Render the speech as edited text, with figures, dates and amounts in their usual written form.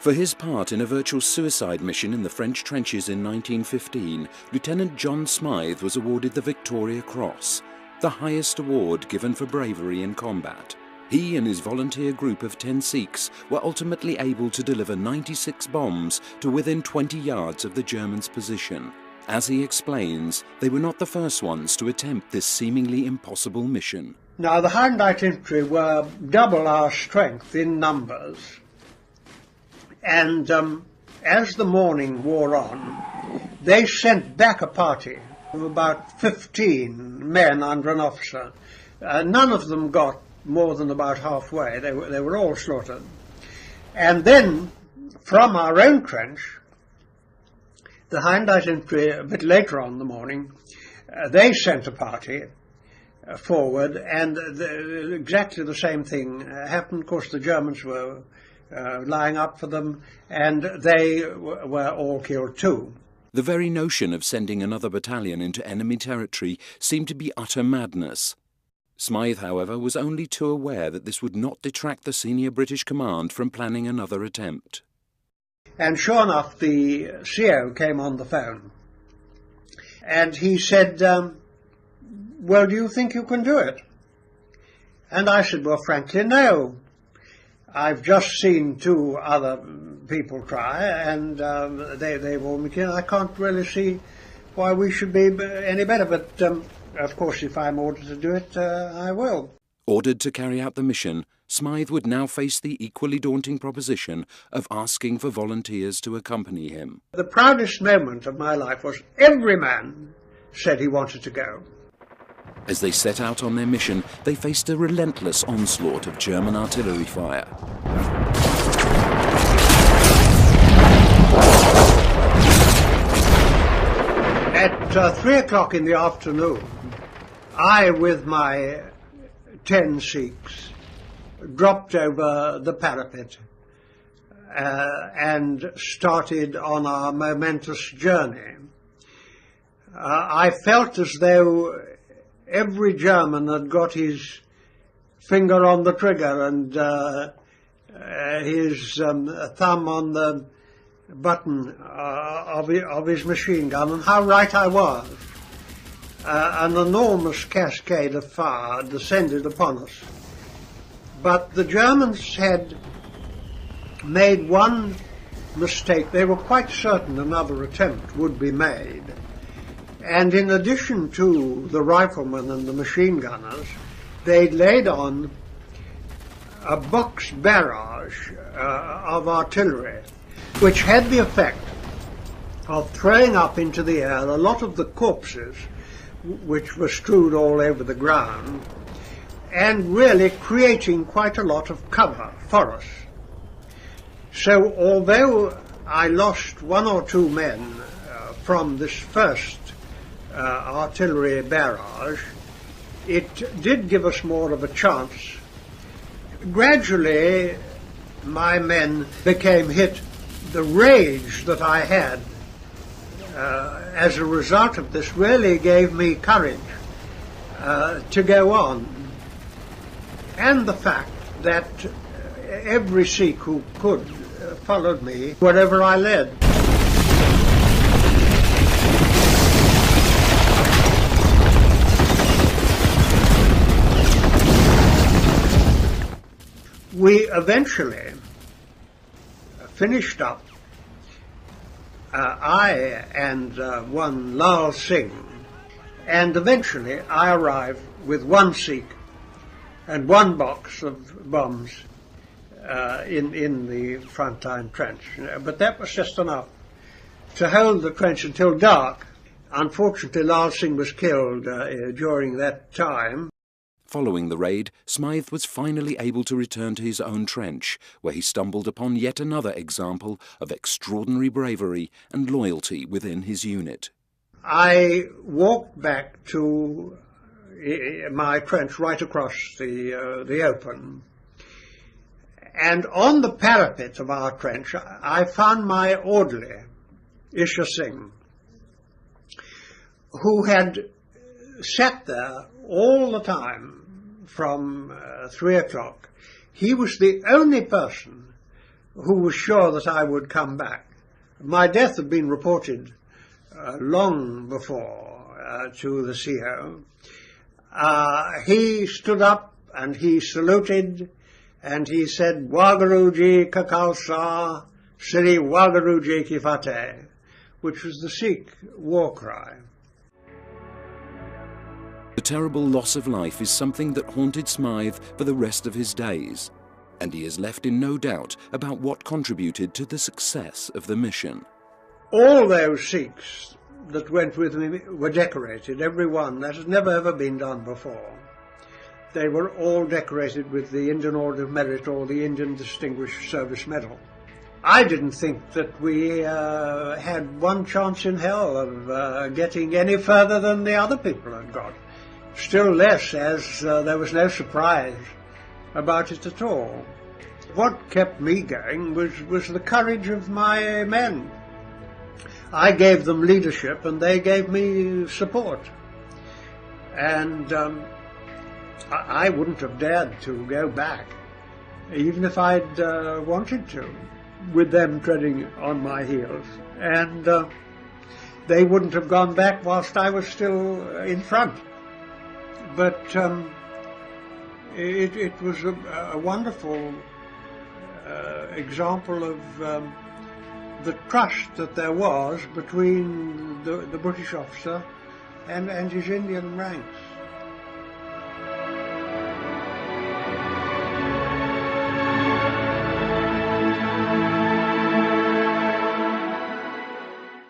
For his part in a virtual suicide mission in the French trenches in 1915, Lieutenant John Smyth was awarded the Victoria Cross, the highest award given for bravery in combat. He and his volunteer group of 10 Sikhs were ultimately able to deliver 96 bombs to within 20 yards of the Germans' position. As he explains, they were not the first ones to attempt this seemingly impossible mission. Now, the Highland Infantry were double our strength in numbers. And as the morning wore on, they sent back a party of about 15 men under an officer. None of them got more than about halfway. They were all slaughtered. And then, from our own trench, the Highland Infantry, a bit later on in the morning, they sent a party forward, and exactly the same thing happened. Of course, the Germans were lying up for them, and they were all killed too. The very notion of sending another battalion into enemy territory seemed to be utter madness. Smyth, however, was only too aware that this would not detract the senior British command from planning another attempt. And sure enough, the CO came on the phone, and he said, well, do you think you can do it? And I said, well, frankly, no. I've just seen 2 other people try, and they've all been killed. I can't really see why we should be any better, but of course, if I'm ordered to do it, I will. Ordered to carry out the mission, Smyth would now face the equally daunting proposition of asking for volunteers to accompany him. The proudest moment of my life was every man said he wanted to go. As they set out on their mission, they faced a relentless onslaught of German artillery fire. At 3 o'clock in the afternoon, I, with my 10 Sikhs, dropped over the parapet and started on our momentous journey. I felt as though every German had got his finger on the trigger and his thumb on the button of his machine gun, and how right I was. An enormous cascade of fire descended upon us. But the Germans had made one mistake. They were quite certain another attempt would be made. And in addition to the riflemen and the machine gunners, they laid on a box barrage of artillery, which had the effect of throwing up into the air a lot of the corpses which were strewed all over the ground, and really creating quite a lot of cover for us. So although I lost 1 or 2 men from this first artillery barrage, it did give us more of a chance. Gradually, my men became hit. The rage that I had as a result of this really gave me courage to go on. And the fact that every Sikh who could followed me wherever I led. We eventually finished up, I and one Lal Singh, and eventually I arrived with 1 Sikh and 1 box of bombs in the front line trench. But that was just enough to hold the trench until dark. Unfortunately, Lal Singh was killed during that time. Following the raid, Smyth was finally able to return to his own trench, where he stumbled upon yet another example of extraordinary bravery and loyalty within his unit. I walked back to my trench right across the open, and on the parapet of our trench I found my orderly, Isha Singh, who had sat there all the time from 3 o'clock. He was the only person who was sure that I would come back. My death had been reported long before to the CEO. He stood up and he saluted and he said, Wagaruji ka Khalsa, Sri Wagaruji ki Fateh, which was the Sikh war cry. The terrible loss of life is something that haunted Smyth for the rest of his days, and he is left in no doubt about what contributed to the success of the mission. All those Sikhs that went with me were decorated, every one. That has never ever been done before. They were all decorated with the Indian Order of Merit or the Indian Distinguished Service Medal. I didn't think that we had one chance in hell of getting any further than the other people had got. Still less, as there was no surprise about it at all. What kept me going was the courage of my men. I gave them leadership and they gave me support. And I wouldn't have dared to go back, even if I'd wanted to, with them treading on my heels. And they wouldn't have gone back whilst I was still in front. But it was a wonderful example of the trust that there was between the British officer and his Indian ranks.